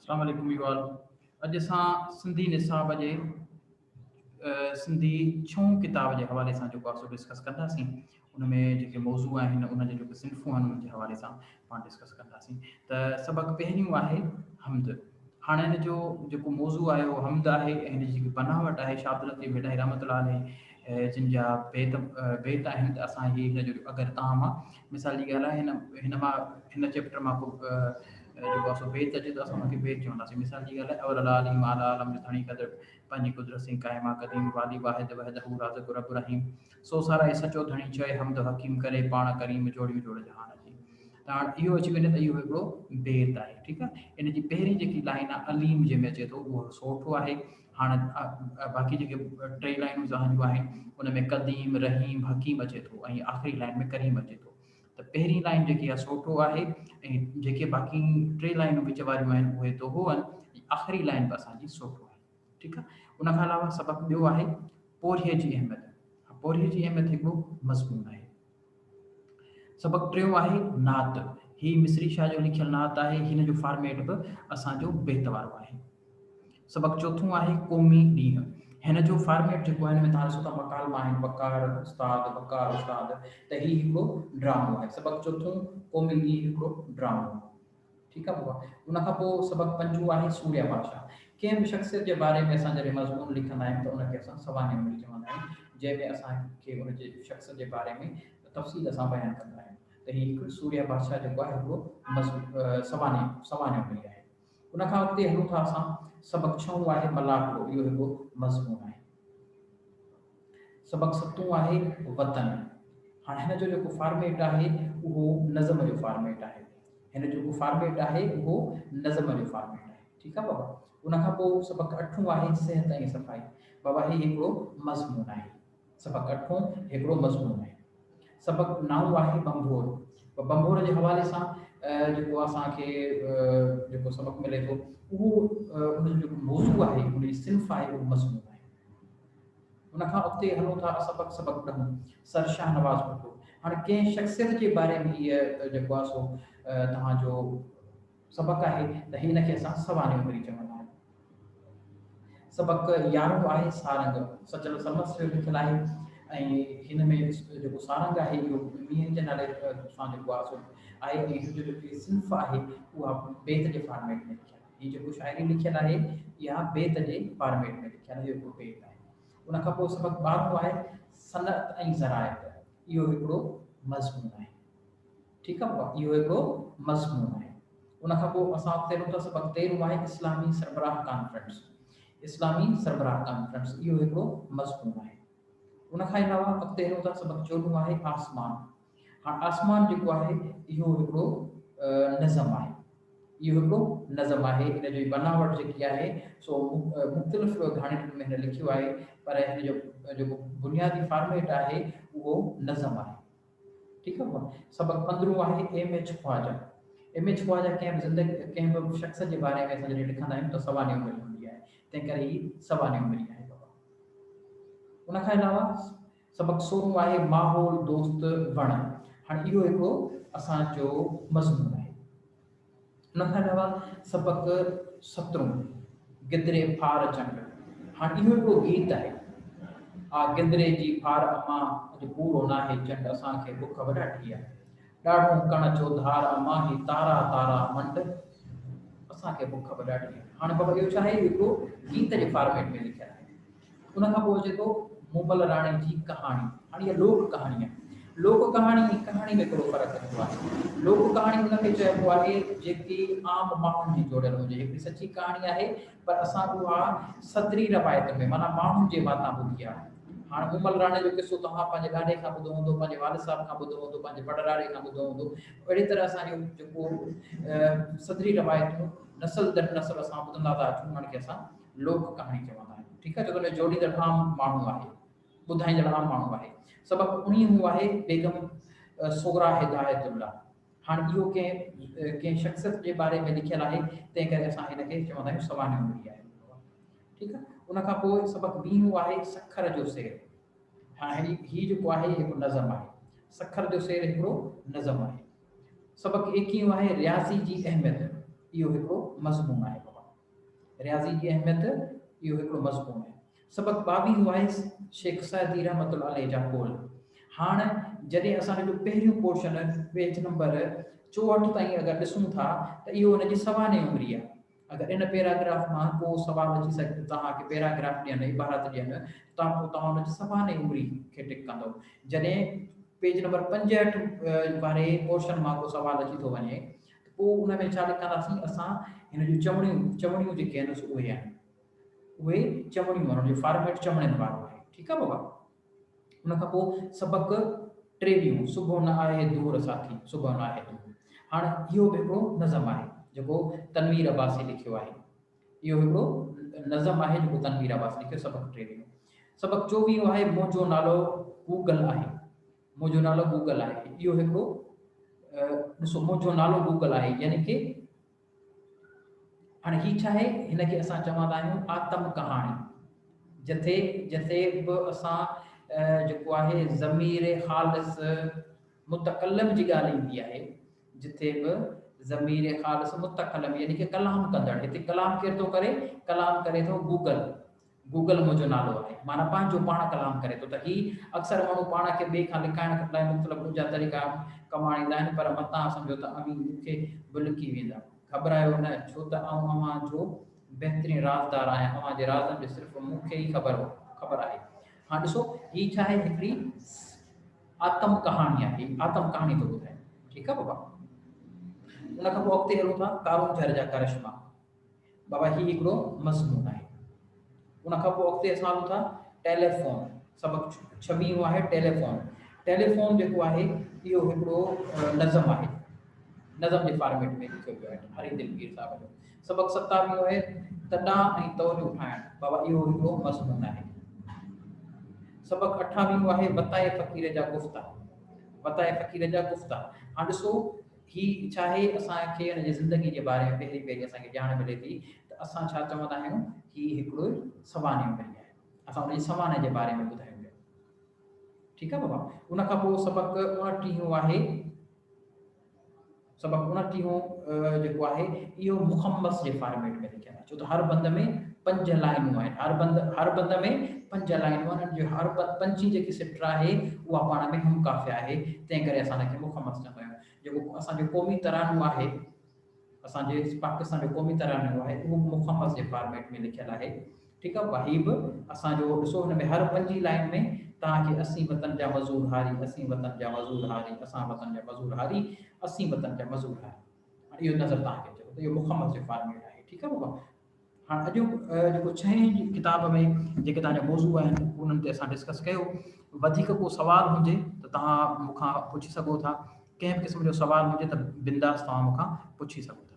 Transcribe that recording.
अस्सलाम वालेकुम U all. अॼु असां सिंधी निसाब जे सिंधी छहों किताब जे हवाले सां जेको आहे सो डिस्कस कंदासीं। उन में जेके मौज़ू आहिनि उन जे जेके सिन्फ़ूं आहिनि उन जे हवाले सां पाण डिस्कस कंदासीं। त सबक़ु पहिरियों आहे हम्द। हाणे हिन जो जेको मौज़ू आहे उहो हम्द आहे ऐं हिन जी जेकी बनावट आहे शाह अब्दुल लतीफ़ भेॾाही रहमतुल्लाह अलैह जिन जा बेत आहिनि। त असां हिन जो अगरि तव्हां मां मिसाल जी ॻाल्हि आहे हिन मां हिन चैप्टर मां को जेको आहे सो बेत अचे त असां हुनखे बेत चवंदासीं। मिसाल जी ॻाल्हि आहे अवल आलिम आला आलम धणी क़दर पंहिंजी कुदरत सिंह क़ाइमा क़दीम वाली वाहिद वहदहू राज़िक़ रब रहीम सो सारा ऐं सचो धणी चए हमद हकीम करे पाण करीम जोड़ियूं जोड़ जहान जी। त हाणे इहो अची वञे त इहो हिकिड़ो बेत आहे। ठीकु आहे। इन जी पहिरीं जेकी लाइन आहे अलीम जंहिंमें अचे थो उहो सोठो आहे। हाणे बाक़ी जेके टे लाइनूं तव्हांजूं आहिनि उन में क़दीम रहीम हकीम अचे थो ऐं आख़िरी लाइन में करीम अचे थो। त पहिरीं लाइन जेकी आहे सोठो आहे ऐं जेके बाक़ी टे लाइनूं विच वारियूं आहिनि उहे दोहो आहिनि। आख़िरी लाइन बि असांजी सोठो आहे। ठीकु आहे। उन खां अलावा सबक़ु ॿियो आहे पोरिये जी अहमियत। पोरिये जी अहमियत हिकिड़ो मज़मून आहे। सबक़ु टियों आहे नात। ही मिसरी शाह जो लिखियलु नात आहे। हिन जो फॉर्मेट बि असांजो बेत वारो आहे। सबक़ु चोथों आहे क़ौमी ॾींहुं। हिन जो फॉर्मेट जेको आहे हिन में तव्हां ॾिसो था मकालमा आहिनि बकार उस्ताद त ही हिकिड़ो ड्रामो आहे। सबक़ु चोथों क़ौमी ॾींहुं हिकिड़ो ड्रामो आहे। ठीकु आहे बाबा। उन खां पोइ सबक़ु पंजो आहे सूर्य भाषा। कंहिं बि शख़्सियत जे बारे में असां जॾहिं मज़मून लिखंदा आहियूं त उनखे असां सवाने उमिरि चवंदा आहियूं जंहिंमें असांखे उनजे शख़्स जे बारे में तफ़सील सां बयानु कंदा आहियूं। त हीउ हिकिड़ो सूर्य भाषा जेको आहे हिकिड़ो सवाने उमिरि आहे। उन खां अॻिते हलूं था असां सबक़ु छहों आहे मलाकिड़ो। इहो हिकिड़ो मज़मून आहे। सबक़ु सतों आहे वतन। हाणे हिन जो जेको फॉर्मेट आहे उहो नज़म जो फॉर्मेट आहे। हिन जो जेको फॉर्मेट आहे उहो नज़म जो फॉर्मेट आहे। ठीकु आहे बाबा। उन खां पोइ सबक़ु अठों आहे सिहत ऐं सफ़ाई। बाबा ही हिकिड़ो मज़मून आहे। सबक़ु अठों हिकिड़ो मज़मून आहे। सबक़ु नाओं आहे बंभोर। बंभोर जे हवाले सां जेको असांखे जेको सबक़ु मिले थो उहो उन जो जेको मौज़ू आहे उन जी सिन्फ़ आहे उहो मज़मून आहे। उन खां अॻिते हलूं था सबक़ु ॾहों सर शाहनवाज़ भुट्टो। हाणे कंहिं शख़्सियत जे बारे में इहा जेको आहे सो तव्हांजो सबक़ु आहे त हिन खे असां सवाने उमिरि चवंदा आहियूं। सबक़ु यारहों आहे सारंग। सचल समस जो लिखियलु आहे ऐं हिन में जेको सारंग आहे इहो मीर जे नाले सां जेको आहे सो आहे ऐं हिन जो जेकी सिन्फ़ आहे उहा बेत जे फॉर्मेट में लिखियलु आहे। हीअ जेको शाइरी लिखियलु आहे इहा बेत जे फॉर्मेट में लिखियलु आहे। इहो हिकिड़ो बेत आहे। उन खां पोइ सबक़ु ॿारहों आहे सनअत ऐं ज़राइत। इहो हिकिड़ो मज़मून आहे। ठीकु आहे बाबा। इहो हिकिड़ो मज़मून आहे। उन खां पोइ असां अॻिते हलूं था सबक़ु तेरहों आहे इस्लामी सरबराह कॉन्फ्रेंस। इस्लामी सरबराह कॉन्फ्रेंस इहो हिकिड़ो मज़मून आहे। उन खां अलावा अॻिते हलूं था सबक़ु चोॾहों आहे आसमान। हाणे आसमान जेको आहे इहो हिकिड़ो नज़म आहे। इहो हिकिड़ो नज़म आहे। इन जी बनावट जेकी आहे सो मुख़्तलिफ़ घाणियुनि में हिन लिखियो आहे पर हिन जो जेको बुनियादी फॉर्मेट आहे उहो नज़म आहे। ठीकु आहे बाबा। सबक़ु 15 आहे एम.एच. ख्वाजा। एम.एच. ख्वाजा कंहिं बि शख़्स जे बारे में असां जॾहिं लिखंदा आहियूं त सवाने उमिरि हूंदी आहे। तंहिं करे ही सवाने उमिरि आहे बाबा। उन खां अलावा सबक़ु 16 आहे माहौल दोस्त वण। हाणे इहो हिकिड़ो असांजो मज़मून आहे। उन खां अलावा सबक़ु 17 गिदरे फार चंड। हाणे इहो हिकिड़ो गीत आहे। गिदरे जी फार अमां अॼु पूरो नाहे चंड असांखे बुख वॾाठी आहे। ॾाढो कण जो धार अमां ही तारा तारा मंड असांखे बुख वॾाठी आहे। हाणे बाबा इहो छा आहे हिकिड़ो गीत जे फॉर्मेट में लिखियलु आहे। उन खां पोइ अचे थो मुबल राणी जी कहाणी। हाणे इहा लोक कहाणी आहे। लोक कहाणी ऐं कहाणी में हिकिड़ो फ़र्क़ु हूंदो आहे। लोक कहाणी उनखे चइबो आहे जेकी आम माण्हुनि जी जोड़ियल हुजे। हिकिड़ी सची कहाणी आहे पर असां उहा सदरी रवायत में माना माण्हुनि जे वाता ॿुधी आहे। हाणे मुमल राणी जो किसो तव्हां पंहिंजे ॾाॾे खां ॿुधो हूंदो, पंहिंजे वालिद साहिब खां ॿुधो हूंदो, पंहिंजे पड़राड़े खां ॿुधो हूंदो। अहिड़ी तरह असांजो जेको सदरी रवायतूं नसल दर नसल असां ॿुधंदा था अचूं उन्हनि खे असां लोक कहाणी चवंदा आहियूं। ठीकु आहे। छो त जोड़ींदड़ आम माण्हू आहे, ॿुधाईंदड़ आम माण्हू आहे। सबक़ु 19 आहे बेगम सोगरा हिदायतुल्ला। हाणे इहो कंहिं शख़्सियत जे बारे में लिखियलु आहे तंहिं करे असां हिनखे चवंदा आहियूं सवाने उमिरि आहे। ठीकु आहे। उन खां पोइ सबक़ु 20 आहे सखर जो सेर। हाणे हीउ जेको आहे हिकु नज़म आहे। सखर जो सेर हिकिड़ो नज़म आहे। सबक़ु 21 आहे रियाज़ी जी अहमियत। इहो हिकिड़ो मज़मून आहे बाबा। रियाज़ी जी अहमियत इहो हिकिड़ो मज़मून आहे। सबक़ 22 आहे शेख सैदी रहमतुल्लाह अलैह जा कोल। हाणे जॾहिं असां जो पहिरियों पोर्शन पेज नंबर 64 ताईं अगर ॾिसूं था त इहो हुन जी सवाने उमिरि आहे। अगर इन पैराग्राफ मां को सवाल अची सघे तव्हांखे पैराग्राफ ॾियनि इबारत ॾियनि तव्हां हुन जी सवाने उमिरि खे टिक कंदो। जॾहिं पेज नंबर 65 वारे पोर्शन मां को सवाल अची थो वञे त पोइ उन में छा लिखंदासीं असां हिन जूं चमड़ियूं जेके आहिनि उहे आहिनि उहे चमड़ियूं हुननि जो फॉर्मेट चमड़नि वारो आहे। ठीकु आहे बाबा। उन खां पोइ सबक़ 23 सुबुह न आहे दूर साथी सुबुह न आहे दूर। हाणे इहो बि हिकिड़ो नज़म आहे जेको तनवीर अब्बासी लिखियो आहे। इहो हिकिड़ो नज़म आहे जेको तनवीर अब्बासी लिखियो सबक़ 23। सबक़ 24 आहे मुंहिंजो नालो गूगल आहे। मुंहिंजो नालो गूगल आहे इहो हिकिड़ो ॾिसो मुंहिंजो नालो गूगल आहे यानी कि हाणे हीउ छा आहे हिनखे असां चवंदा आहियूं आत्म कहाणी। जिथे जिथे बि असां जेको आहे ज़मीर ख़ालिस मुतकल्लम जी ॻाल्हि ईंदी आहे जिथे बि ज़मीर ख़ालिस मुतकल्लम यानी कि कलाम कंदड़ हिते कलाम केरु थो करे कलाम करे थो गूगल। गूगल मुंहिंजो नालो आहे माना पंहिंजो पाण कलाम करे थो। त हीउ अक्सर माण्हू पाण खे ॿिए खां लिकाइण लाइ मुख़्तलिफ़ ॾुजा तरीक़ा कमाईंदा आहिनि पर मतां सम्झो त अमीन मूंखे बि लिकी वेंदा। घबरायो न छो त अव्हां जो बहितरीन राज़दार आहियां। अव्हां जे राज़नि जो सिर्फ़ु मूंखे ई ख़बर आहे। हाँ ॾिसो हीउ छा आहे हिकिड़ी आत्म कहाणी आहे। आत्म कहाणी थो ॿुधाए। ठीकु आहे बाबा। उन खां पोइ अॻिते हलूं था कारून झर जा करिश्मा। बाबा हीउ हिकिड़ो मज़मून आहे। उन खां पोइ अॻिते असां हलूं था टेलीफोन। सबक़ 26 आहे टेलीफोन। टेलीफोन जेको आहे इहो हिकिड़ो नज़म आहे। नज़म जे फॉर्मेट में लिखियो वियो आहे हरी दिलगीर साहब जो। सबक़ 27 आहे तॾां ऐं तौलियूं ठाहिण। बाबा इहो हिकिड़ो मज़मून आहे। सबक़ 28 आहे वताए फ़क़ीर जा गुफ़्ता। वताए फ़क़ीर जा गुफ़्ता। हाणे ॾिसो हीउ छा आहे असांखे हिन जी ज़िंदगी जे बारे में पहिरीं पहिरीं असांखे ॼाण मिले थी त असां छा चवंदा आहियूं हीउ हिकिड़ो सवाने उमिरि आहे। असां हुन जे सवाने जे बारे में ॿुधायूं पिया। ठीकु आहे बाबा। उन खां पोइ सबक़ 29 आहे सबक़ 29 जेको आहे इहो मुखम्मस जे फॉर्मेट में लिखियल आहे छो त हर बंद में 5 लाइनूं आहिनि। हर बंद में 5 लाइनूं आहिनि। जो हर पंजी जेकी सिट्र आहे उहा पाण में हम काफ़िया आहे। तंहिं करे असां हिनखे मुखम्मस चवंदा आहियूं। जेको असांजो क़ौमी तरानो आहे असांजे पाकिस्तान जो क़ौमी तरानो आहे उहो मुखम्मस जे फॉर्मेट में लिखियल आहे। ठीकु आहे। हीउ बि असांजो ॾिसो हिन में हर 5 लाइन में तव्हांखे असीं वतन जा मज़ूर हारी असीं वतन जा मज़ूर हारी असां वतन जा मज़ूर हारी असीं वतन जा मज़ूर हारी इहो नज़र तव्हांखे अचे थो। इहो मुखम्मस जो फॉर्मेट आहे। ठीकु आहे बाबा। हाणे अॼु जेको 6 किताब में जेके तव्हांजा मौज़ू आहिनि उन्हनि ते असां डिस्कस कयो। वधीक को सवाल हुजे त तव्हां मूंखां पुछी सघो था। कंहिं बि क़िस्म जो सवाल हुजे त बिंदास तव्हां मूंखां पुछी सघो था।